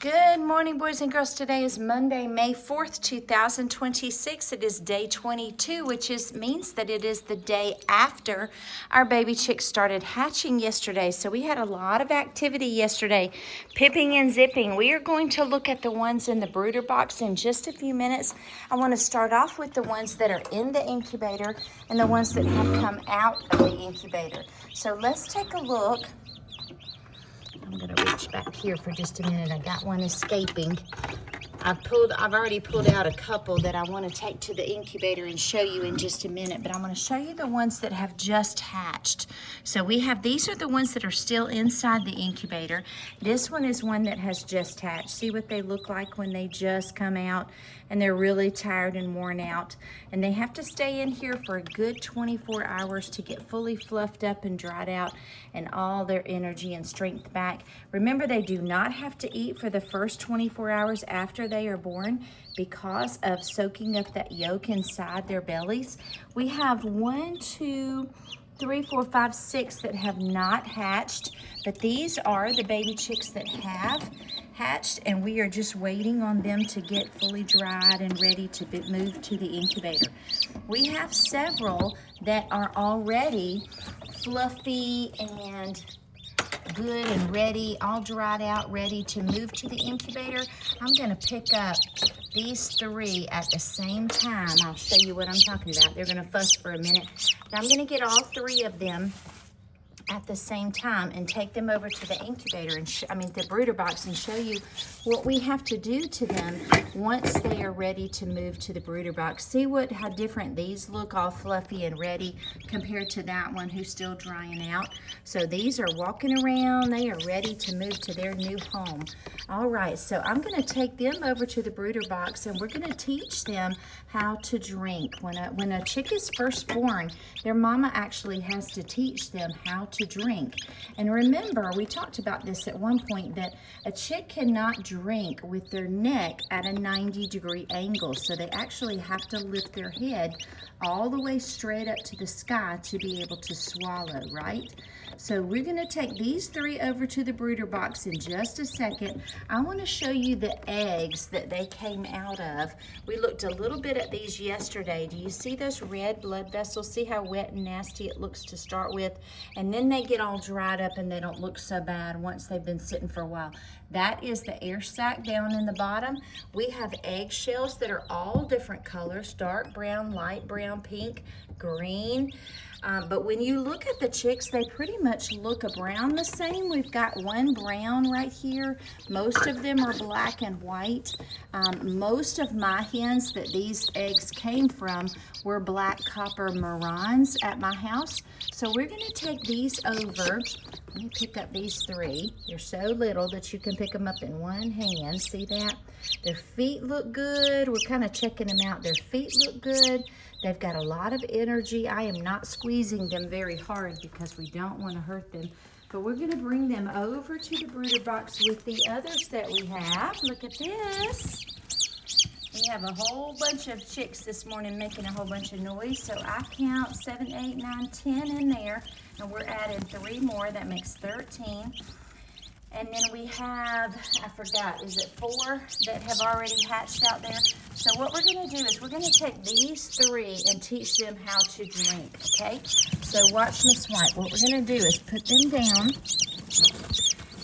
Good morning, boys and girls. Today is Monday, May 4th, 2026. It is day 22, which means that it is the day after our baby chicks started hatching yesterday. So we had a lot of activity yesterday, pipping and zipping. We are going to look at the ones in the brooder box in just a few minutes. I want to start off with the ones that are in the incubator and the ones that have come out of the incubator. So let's take a look. I'm gonna reach back here for just a minute. I got one escaping. I've already pulled out a couple that I want to take to the incubator and show you in just a minute, but I'm going to show you the ones that have just hatched. So these are the ones that are still inside the incubator. This one is one that has just hatched. See what they look like when they just come out, and they're really tired and worn out. And they have to stay in here for a good 24 hours to get fully fluffed up and dried out and all their energy and strength back. Remember, they do not have to eat for the first 24 hours after they are born because of soaking up that yolk inside their bellies. We have 1, 2, 3, 4, 5, 6 that have not hatched, but these are the baby chicks that have hatched, and we are just waiting on them to get fully dried and ready to be moved to the incubator. We have several that are already fluffy and good and ready, all dried out, ready to move to the incubator. I'm going to pick up these 3 at the same time. I'll show you what I'm talking about. They're going to fuss for a minute, but I'm going to get all 3 of them at the same time and take them over to the incubator and the brooder box, and show you what we have to do to them once they are ready to move to the brooder box. See how different these look, all fluffy and ready, compared to that one who's still drying out. So these are walking around. They are ready to move to their new home. All right, so I'm going to take them over to the brooder box, and we're going to teach them how to drink. When a chick is first born, their mama actually has to teach them how to drink. And remember, we talked about this at one point, that a chick cannot drink with their neck at a 90-degree angle. So they actually have to lift their head all the way straight up to the sky to be able to swallow, right? So we're going to take these 3 over to the brooder box in just a second. I want to show you the eggs that they came out of. We looked a little bit at these yesterday. Do you see those red blood vessels? See how wet and nasty it looks to start with? And then they get all dried up and they don't look so bad once they've been sitting for a while. That is the air sac down in the bottom. We have eggshells that are all different colors: dark brown, light brown, pink, green. But when you look at the chicks, they pretty much look around the same. We've got one brown right here. Most of them are black and white. Most of my hens that these eggs came from were black copper Marans at my house. So we're going to take these over. Let me pick up these 3. They're so little that you can pick them up in one hand. See that? Their feet look good. We're kind of checking them out. Their feet look good. They've got a lot of energy. I am not squeezing them very hard because we don't want to hurt them. But we're going to bring them over to the brooder box with the others that we have. Look at this. We have a whole bunch of chicks this morning making a whole bunch of noise. So I count 7, 8, 9, 10 in there. And we're adding 3 more. That makes 13. And then we have, I forgot, is it 4 that have already hatched out there? So what we're going to do is we're going to take these 3 and teach them how to drink, okay? So watch me swipe. What we're going to do is put them down.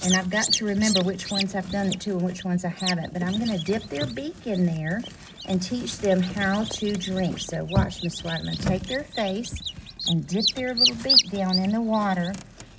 And I've got to remember which ones I've done it to and which ones I haven't. But I'm going to dip their beak in there and teach them how to drink. So watch me swipe. I'm going to take their face and dip their little beak down in the water.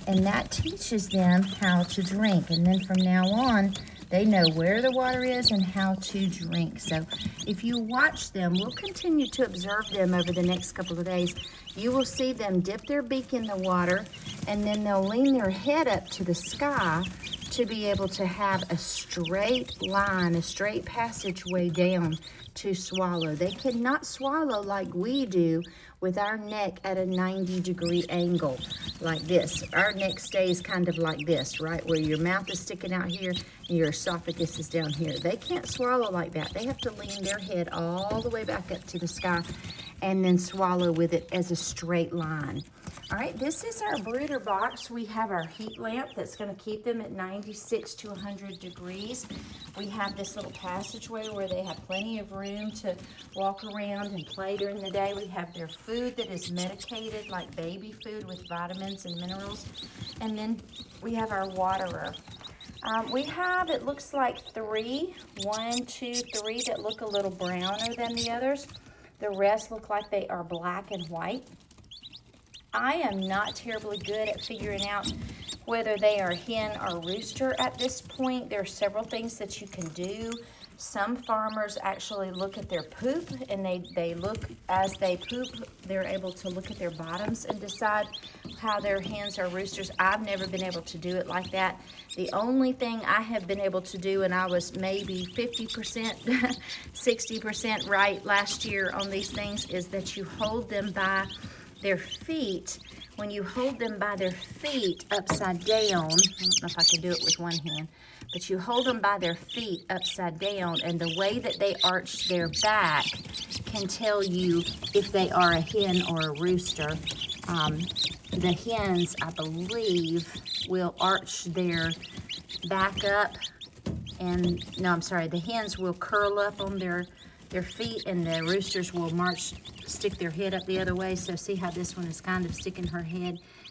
And that teaches them how to drink. And then from now on, they know where the water is and how to drink. So if you watch them, we'll continue to observe them over the next couple of days. You will see them dip their beak in the water, and then they'll lean their head up to the sky to be able to have a straight line, a straight passageway down to swallow. They cannot swallow like we do with our neck at a 90-degree angle like this. Our neck stays kind of like this, right? Where your mouth is sticking out here and your esophagus is down here. They can't swallow like that. They have to lean their head all the way back up to the sky and then swallow with it as a straight line. All right, this is our brooder box. We have our heat lamp that's going to keep them at 96 to 100 degrees. We have this little passageway where they have plenty of room to walk around and play during the day. We have their food that is medicated, like baby food with vitamins and minerals. And then we have our waterer. We have, it looks like 3, 1, 2, 3 that look a little browner than the others. The rest look like they are black and white. I am not terribly good at figuring out whether they are hen or rooster at this point. There are several things that you can do. Some farmers actually look at their poop, and they look, as they poop, they're able to look at their bottoms and decide how they're hens or roosters. I've never been able to do it like that. The only thing I have been able to do, and I was maybe 50%, 60% right last year on these things, is that you hold them by their feet. When you hold them by their feet upside down, I don't know if I can do it with one hand, but you hold them by their feet upside down, and the way that they arch their back can tell you if they are a hen or a rooster. The hens, I believe, will arch their back up, and no, I'm sorry, the hens will curl up on their feet, and the roosters will stick their head up the other way. So see how this one is kind of sticking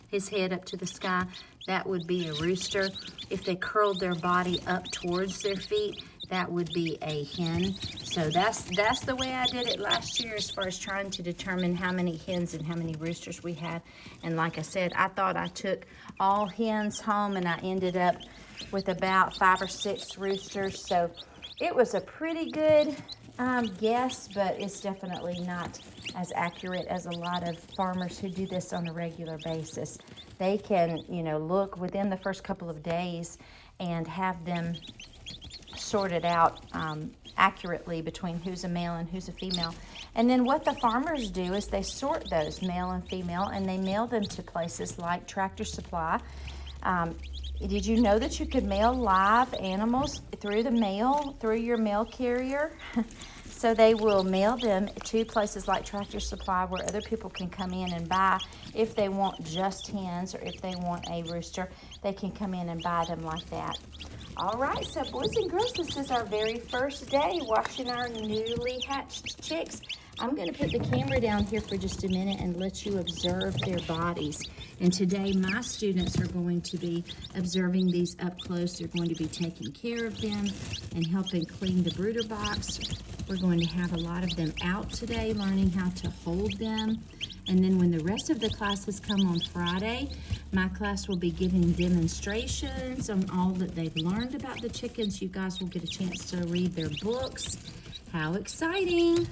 his head up to the sky? That would be a rooster. If they curled their body up towards their feet, that would be a hen. So that's the way I did it last year as far as trying to determine how many hens and how many roosters we had. And like I said, I thought I took all hens home, and I ended up with about 5 or 6 roosters. So it was a pretty good guess, but it's definitely not as accurate as a lot of farmers who do this on a regular basis. They can, look within the first couple of days and have them sorted out accurately between who's a male and who's a female. And then what the farmers do is they sort those male and female, and they mail them to places like Tractor Supply. Did you know that you could mail live animals through the mail, through your mail carrier? So they will mail them to places like Tractor Supply where other people can come in and buy. If they want just hens or if they want a rooster, they can come in and buy them like that. All right, so boys and girls, this is our very first day watching our newly hatched chicks. I'm going to put the camera down here for just a minute and let you observe their bodies. And today my students are going to be observing these up close. They're going to be taking care of them and helping clean the brooder box. We're going to have a lot of them out today learning how to hold them. And then when the rest of the classes come on Friday, my class will be giving demonstrations on all that they've learned about the chickens. You guys will get a chance to read their books. How exciting!